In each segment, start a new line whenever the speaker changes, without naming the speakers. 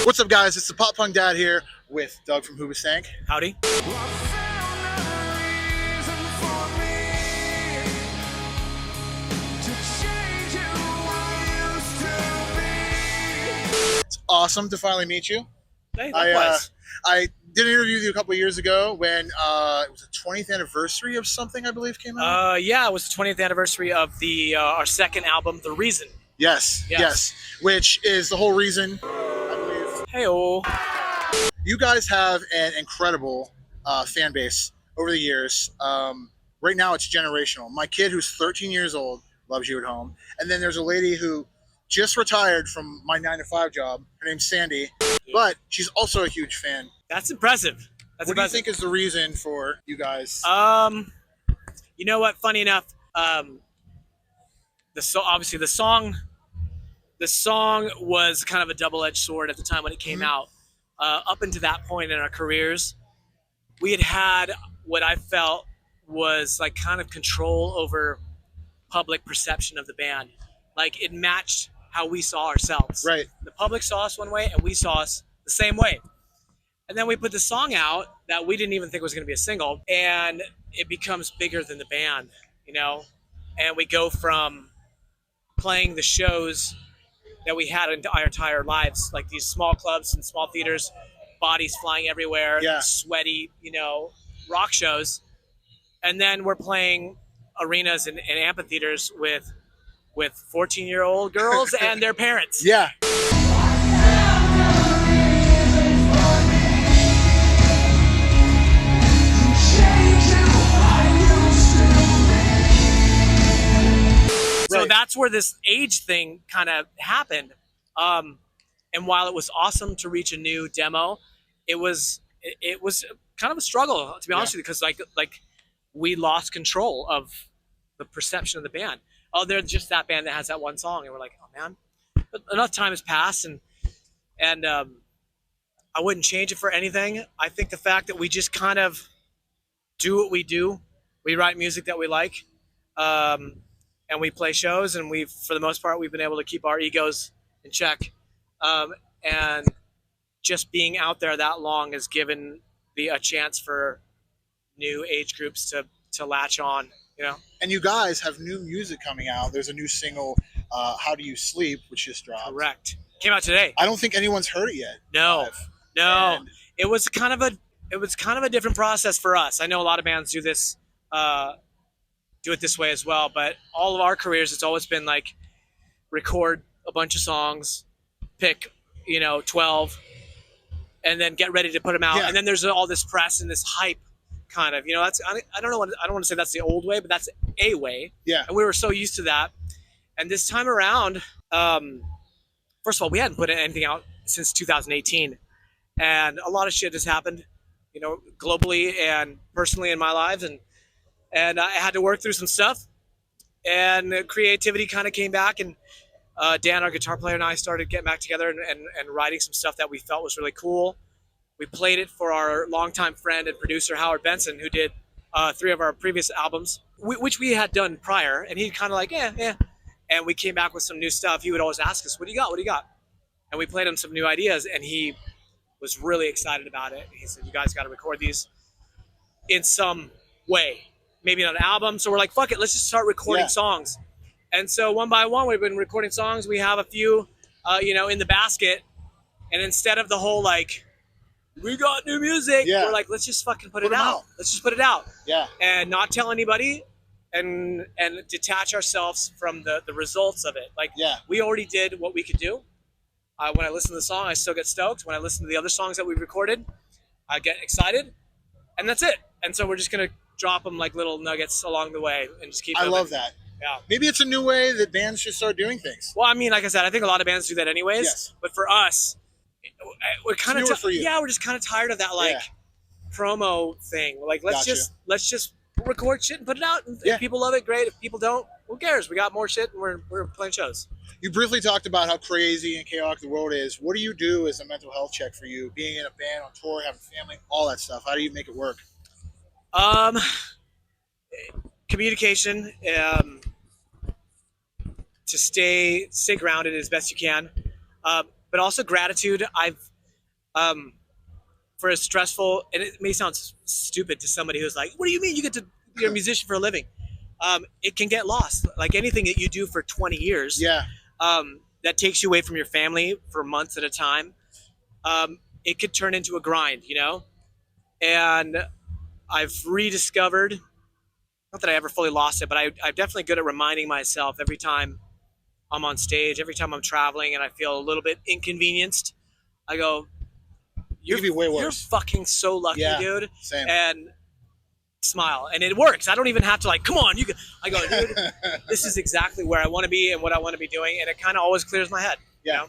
What's up, guys? It's the Pop Punk Dad here with Doug from Hoobastank.
Howdy.
It's awesome to finally meet you.
Hey, likewise.
I did an interview with you a couple of years ago when it was the 20th anniversary of something, I believe, came out.
Yeah, it was the 20th anniversary of the our second album, The Reason.
Yes. Which is the whole reason, I believe.
Hey-oh.
You guys have an incredible fan base over the years. Right now, it's generational. My kid, who's 13 years old, loves you at home. And then there's a lady who just retired from my 9-to-5 job. Her name's Sandy, but she's also a huge fan.
That's impressive.
What do you think is the reason for you guys?
You know what? Funny enough, obviously the song was kind of a double-edged sword at the time when it came out. Up until that point in our careers, we had what I felt was like kind of control over public perception of the band. Like it matched how we saw ourselves.
Right.
The public saw us one way and we saw us the same way. And then we put the song out that we didn't even think was going to be a single, and it becomes bigger than the band, you know? And we go from playing the shows that we had in our entire lives, like these small clubs and small theaters, bodies flying everywhere, sweaty, rock shows. And then we're playing arenas and amphitheaters with 14-year-old girls and their parents.
Yeah.
So that's where this age thing kind of happened. And while it was awesome to reach a new demo, it was kind of a struggle, to be honest with you, because like we lost control of the perception of the band. Oh, they're just that band that has that one song, and we're like, oh man. But enough time has passed, and I wouldn't change it for anything. I think the fact that we just kind of do what we do, we write music that we like, and we play shows, and for the most part, we've been able to keep our egos in check. And just being out there that long has given a chance for new age groups to latch on,
And you guys have new music coming out. There's a new single, How Do You Sleep, which just dropped.
Correct. Came out today.
I don't think anyone's heard it yet.
No. And it was kind of a different process for us. I know a lot of bands do this, do it this way as well, but all of our careers, it's always been like record a bunch of songs, pick 12, and then get ready to put them out. And then there's all this press and this hype kind of, that's, I don't want to say that's the old way, but that's a way.
Yeah.
And we were so used to that. And this time around, first of all, we hadn't put anything out since 2018, and a lot of shit has happened, globally and personally in my lives, and I had to work through some stuff, and creativity kind of came back, and Dan, our guitar player, and I started getting back together and writing some stuff that we felt was really cool. We played it for our longtime friend and producer, Howard Benson, who did 3 of our previous albums, which we had done prior, and he kind of like, yeah. And we came back with some new stuff. He would always ask us, what do you got? What do you got? And we played him some new ideas, and he was really excited about it. He said, you guys got to record these in some way. Maybe on an album. So we're like, fuck it, let's just start recording songs. And so one by one, we've been recording songs. We have a few, in the basket. And instead of the whole like, we got new music, we're like, let's just fucking put it out. Let's just put it out.
Yeah.
And not tell anybody, and detach ourselves from the results of it. Like, we already did what we could do. When I listen to the song, I still get stoked. When I listen to the other songs that we recorded, I get excited. And that's it. And so we're just going to drop them like little nuggets along the way and just keep moving.
I love that.
Yeah.
Maybe it's a new way that bands should start doing things.
Well, I mean, like I said, I think a lot of bands do that anyways.
Yes.
But for us, we're kind of we're just kind of tired of that promo thing. Like let's just record shit and put it out. And if people love it, great. If people don't, who cares? We got more shit and we're playing shows.
You briefly talked about how crazy and chaotic the world is. What do you do as a mental health check for you? Being in a band, on tour, having family, all that stuff. How do you make it work?
Communication, to stay grounded as best you can, but also gratitude. For as stressful, and it may sound stupid to somebody who's like, "What do you mean you get to be a musician for a living?" It can get lost, like anything that you do for 20 years.
Yeah.
That takes you away from your family for months at a time. It could turn into a grind, you know. And I've rediscovered, not that I ever fully lost it, but I'm definitely good at reminding myself every time I'm on stage, every time I'm traveling, and I feel a little bit inconvenienced. I go,
You could be way
you're
worse.
fucking so lucky,
Yeah,
dude.
same.
And smile, and it works. I don't even have to like, come on, you can. I go, dude, this is exactly where I want to be and what I want to be doing, and it kind of always clears my head.
Yeah.
You know?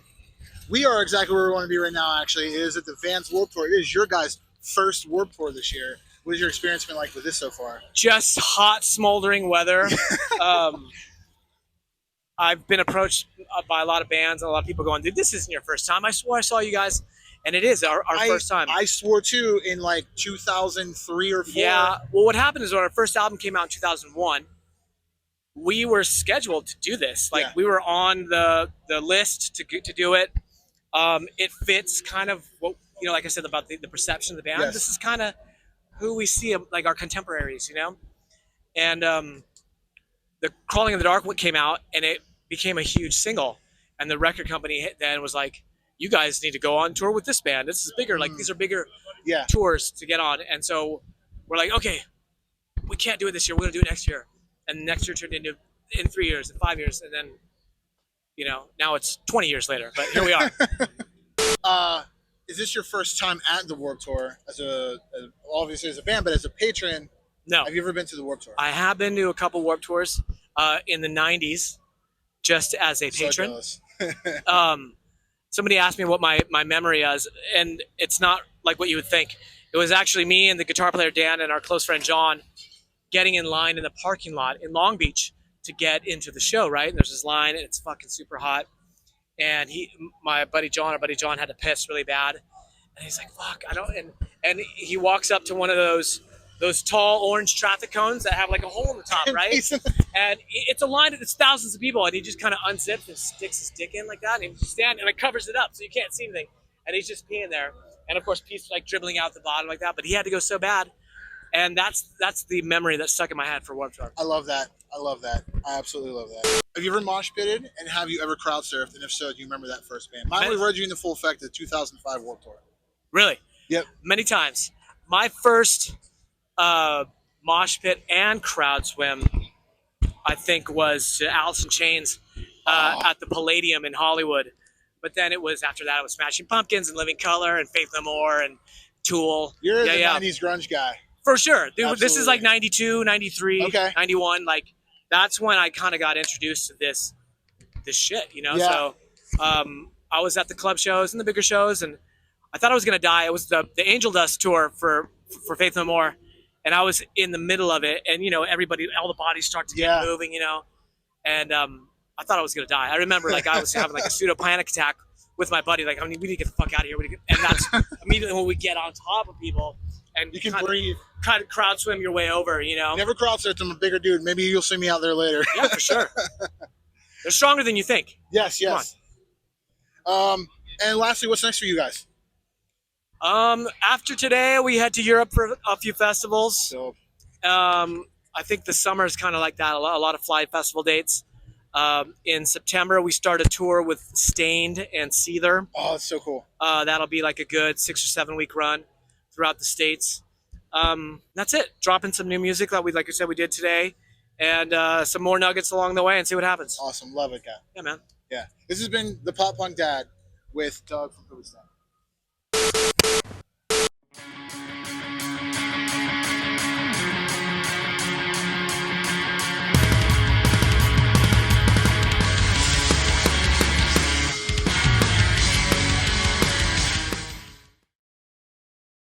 We are exactly where we want to be right now, actually. It is at the Vans Warped Tour. It is your guys' first Warped Tour this year. What has your experience been like with this so far?
Just hot, smoldering weather. I've been approached by a lot of bands and a lot of people going, dude, this isn't your first time. I swore I saw you guys. And it is our first time.
I swore too in like 2003 or 4.
Yeah. Well, what happened is when our first album came out in 2001, we were scheduled to do this. Like, we were on the list to do it. It fits kind of what, you know, like I said about the perception of the band.
Yes.
This is kind of who we see, like our contemporaries, you know? And the Crawling in the Dark came out, and it became a huge single. And the record company then was like, you guys need to go on tour with this band. This is bigger. Like, these are bigger tours to get on. And so we're like, okay, we can't do it this year. We're going to do it next year. And next year turned into in 3 years and 5 years. And then, you know, now it's 20 years later. But here we are.
Is this your first time at the Warped Tour obviously as a band, but as a patron?
No.
Have you ever been to the Warped Tour?
I have been to a couple Warped Tours in the 90s just as a patron. Somebody asked me what my memory is, and it's not like what you would think. It was actually me and the guitar player Dan and our close friend John getting in line in the parking lot in Long Beach to get into the show, right? And there's this line, and it's fucking super hot. And my buddy John had to piss really bad. And he's like, fuck, I don't, and he walks up to one of those tall orange traffic cones that have like a hole in the top, right? And it's a line, it's thousands of people, and he just kind of unzips and sticks his dick in like that, and he stands and it covers it up so you can't see anything. And he's just peeing there. And of course, pee's like dribbling out the bottom like that, but he had to go so bad. And that's the memory that's stuck in my head for Warped Tour.
I love that. I absolutely love that. Have you ever mosh pitted, and have you ever crowd surfed? And if so, do you remember that first band? Mine would have read you in the full effect of the 2005 Warped Tour.
Really?
Yep.
Many times. My first mosh pit and crowd swim, I think, was to Alice in Chains at the Palladium in Hollywood. But then it was, after that, it was Smashing Pumpkins and Living Colour and Faith No More and Tool.
You're the 90s grunge guy.
For sure. Dude, this is like 92, 93, 91. Like, that's when I kind of got introduced to this shit, you know?
Yeah.
So I was at the club shows and the bigger shows, and I thought I was going to die. It was the Angel Dust tour for Faith No More. And I was in the middle of it, and, you know, everybody, all the bodies start to get moving, you know? And I thought I was going to die. I remember, like, I was having, like, a pseudo panic attack with my buddy. Like, I mean, we need to get the fuck out of here. And that's immediately when we get on top of people. And
you can breathe.
Kind of crowd swim your way over, you know?
Never crowd surfed. I'm a bigger dude. Maybe you'll see me out there later.
Yeah, for sure. They're stronger than you think.
Yes. And lastly, what's next for you guys?
After today, we head to Europe for a few festivals.
So,
I think the summer is kind of like that. A lot of fly festival dates. In September, we start a tour with Stained and Seether.
Oh, that's so cool.
That'll be like a good 6 or 7 week run throughout the States. That's it. Dropping some new music that like you said, we did today, and some more nuggets along the way, and see what happens.
Awesome. Love it, guy.
Yeah, man.
Yeah. This has been the Pop Punk Dad with Doug from Hoobastank.